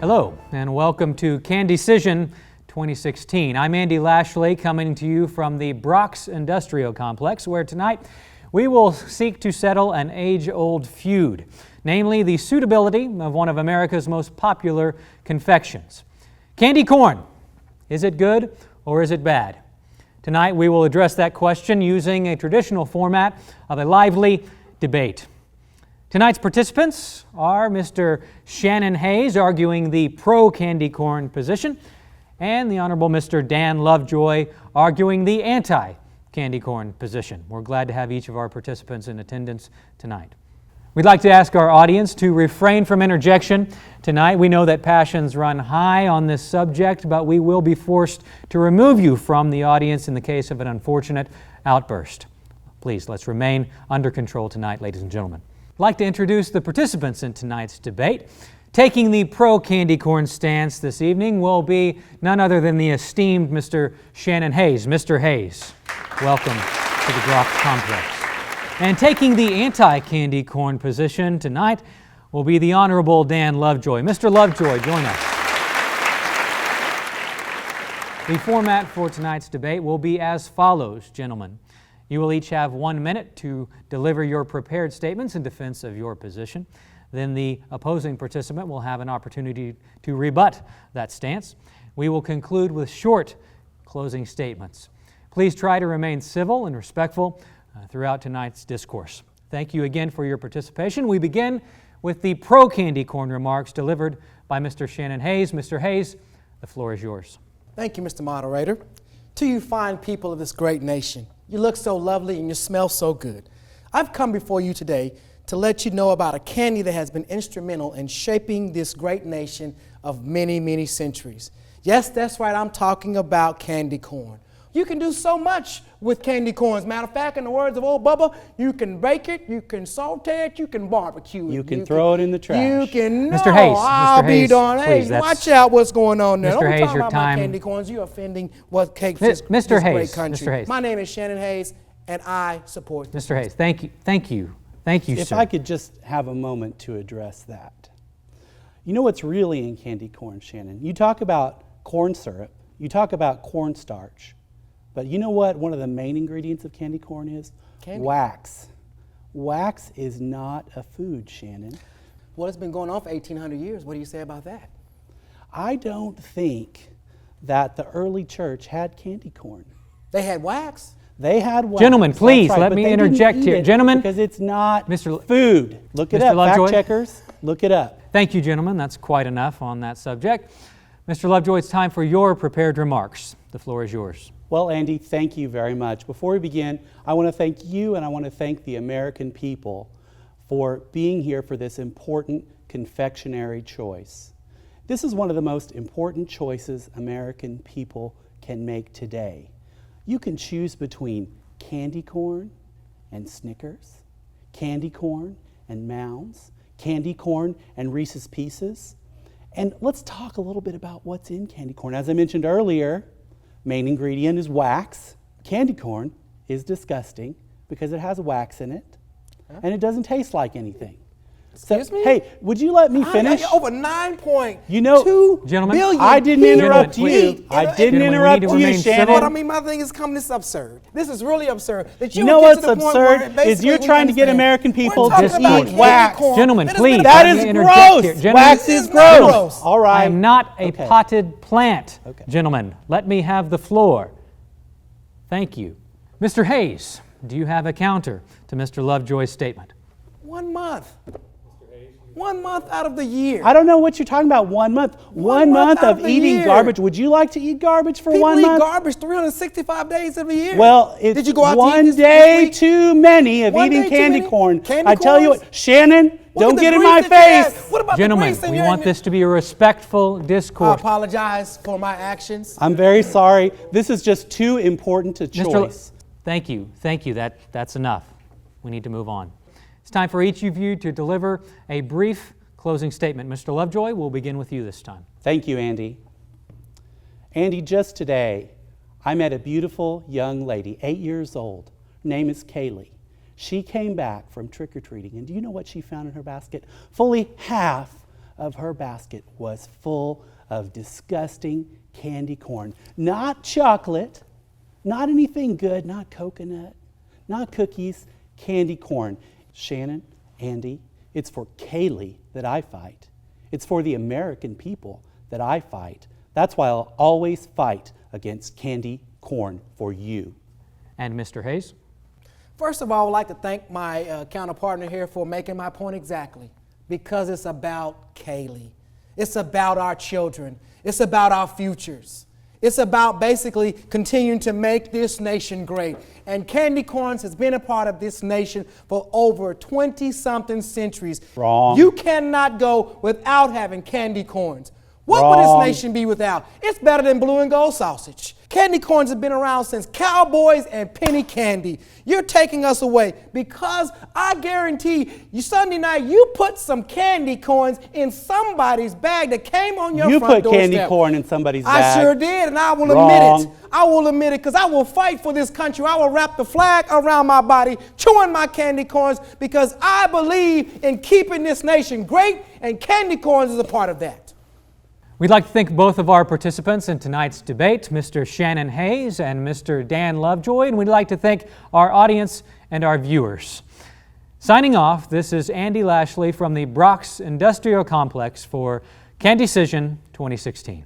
Hello, and welcome to Candycision 2016. I'm Andy Lashley, coming to you from the Brock's Industrial Complex, where tonight we will seek to settle an age-old feud, namely the suitability of one of America's most popular confections. Candy corn. Is it good or is it bad? Tonight we will address that question using a traditional format of a lively debate. Tonight's participants are Mr. Shannon Hayes, arguing the pro-candy corn position, and the Honorable Mr. Dan Lovejoy, arguing the anti-candy corn position. We're glad to have each of our participants in attendance tonight. We'd like to ask our audience to refrain from interjection tonight. We know that passions run high on this subject, but we will be forced to remove you from the audience in the case of an unfortunate outburst. Please, let's remain under control tonight, ladies and gentlemen. I'd like to introduce the participants in tonight's debate. Taking the pro-candy corn stance this evening will be none other than the esteemed Mr. Shannon Hayes. Mr. Hayes, welcome to the Brock Complex. And taking the anti-candy corn position tonight will be the Honorable Dan Lovejoy. Mr. Lovejoy, join us. The format for tonight's debate will be as follows, gentlemen. You will each have 1 minute to deliver your prepared statements in defense of your position. Then the opposing participant will have an opportunity to rebut that stance. We will conclude with short closing statements. Please try to remain civil and respectful throughout tonight's discourse. Thank you again for your participation. We begin with the pro-candy corn remarks delivered by Mr. Shannon Hayes. Mr. Hayes, the floor is yours. Thank you, Mr. Moderator. To you fine people of this great nation, you look so lovely and you smell so good. I've come before you today to let you know about a candy that has been instrumental in shaping this great nation of many, many centuries. Yes, that's right, I'm talking about candy corn. You can do so much with candy corn. As a matter of fact, in the words of old Bubba, you can bake it, you can saute it, you can barbecue it. You can throw it in the trash. You can, Mr. Hayes, I'll Mr. be Hayes, darned. please, Hey, watch out what's going on there. Mr. Don't Hayes, talk your about time. my candy corns. You're offending what cakes this Mr. Hayes, great country. Mr. Hayes. My name is Shannon Hayes, and I support this. Mr. Hayes, thank you, If sir. I could just have a moment to address that. You know what's really in candy corn, Shannon? You talk about corn syrup, you talk about cornstarch, but you know what one of the main ingredients of candy corn is? Candy. Wax. Wax is not a food, Shannon. Well, it's been going on for 1,800 years. What do you say about that? I don't think that the early church had candy corn. They had wax. They had wax. Gentlemen, please, That's right, let but me they didn't interject eat here. it Gentlemen, because it's not Mr. food. Look it Mr. up, Lovejoy. fact checkers, look it up. Thank you, gentlemen. That's quite enough on that subject. Mr. Lovejoy, it's time for your prepared remarks. The floor is yours. Well, Andy, thank you very much. Before we begin, I want to thank you and I want to thank the American people for being here for this important confectionery choice. This is one of the most important choices American people can make today. You can choose between candy corn and Snickers, candy corn and Mounds, candy corn and Reese's Pieces. And let's talk a little bit about what's in candy corn. As I mentioned earlier, main ingredient is wax. Candy corn is disgusting because it has wax in it and it doesn't taste like anything. Excuse me? Hey, would you let me finish? Over 9.2 You know, Gentlemen, billion I didn't people interrupt Gentlemen, you. please. I didn't Gentlemen, we interrupt need to you, remain Shannon. But I mean, my thing is, this is absurd. This is really absurd. That You know would what's get to the point where absurd is you're basically trying to get understand. American people We're talking to about eat candy wax. corn. Gentlemen, That has please. been That Let is me interject gross. here. Gentlemen, Wax is gross. All right. I am not a Okay. potted plant. Okay. Gentlemen, let me have the floor. Thank you. Mr. Hayes, do you have a counter to Mr. Lovejoy's statement? 1 month. 1 month out of the year. I don't know what you're talking about. 1 month. One month out of of the eating year. garbage. Would you like to eat garbage for People 1 eat month? garbage 365 days of the year. Well, it's Did you go out to eat one this day week? too many of One eating day too candy many? corn. Candy I tell you corns? what, Shannon, Look don't at the get in grease my that you had. face. What about Gentlemen, the grease in we your- want this to be a respectful I discourse. apologize for my actions. I'm very sorry. This is just too important to choice. Thank you. That's enough. We need to move on. It's time for each of you to deliver a brief closing statement. Mr. Lovejoy, we'll begin with you this time. Thank you, Andy. Andy, just today, I met a beautiful young lady, 8 years old. Her name is Kaylee. She came back from trick-or-treating, and do you know what she found in her basket? Fully half of her basket was full of disgusting candy corn. Not chocolate, not anything good, not coconut, not cookies, candy corn. Shannon, Andy, it's for Kaylee that I fight. It's for the American people that I fight. That's why I'll always fight against candy corn for you. And Mr. Hayes? First of all, I would like to thank my counterpartner here for making my point exactly. Because it's about Kaylee. It's about our children. It's about our futures. It's about basically continuing to make this nation great. And candy corns has been a part of this nation for over 20-something centuries. Wrong. You cannot go without having candy corns. What Wrong. would this nation be without? It's better than blue and gold sausage. Candy corns have been around since cowboys and penny candy. You're taking us away because I guarantee you Sunday night you put some candy corns in somebody's bag that came on your You front put doorstep. candy corn in somebody's bag. I sure did, and I will Wrong. admit it. I will admit it because I will fight for this country. I will wrap the flag around my body, chewing my candy corns because I believe in keeping this nation great, and candy corns is a part of that. We'd like to thank both of our participants in tonight's debate, Mr. Shannon Hayes and Mr. Dan Lovejoy, and we'd like to thank our audience and our viewers. Signing off, this is Andy Lashley from the Brox Industrial Complex for Candycision 2016.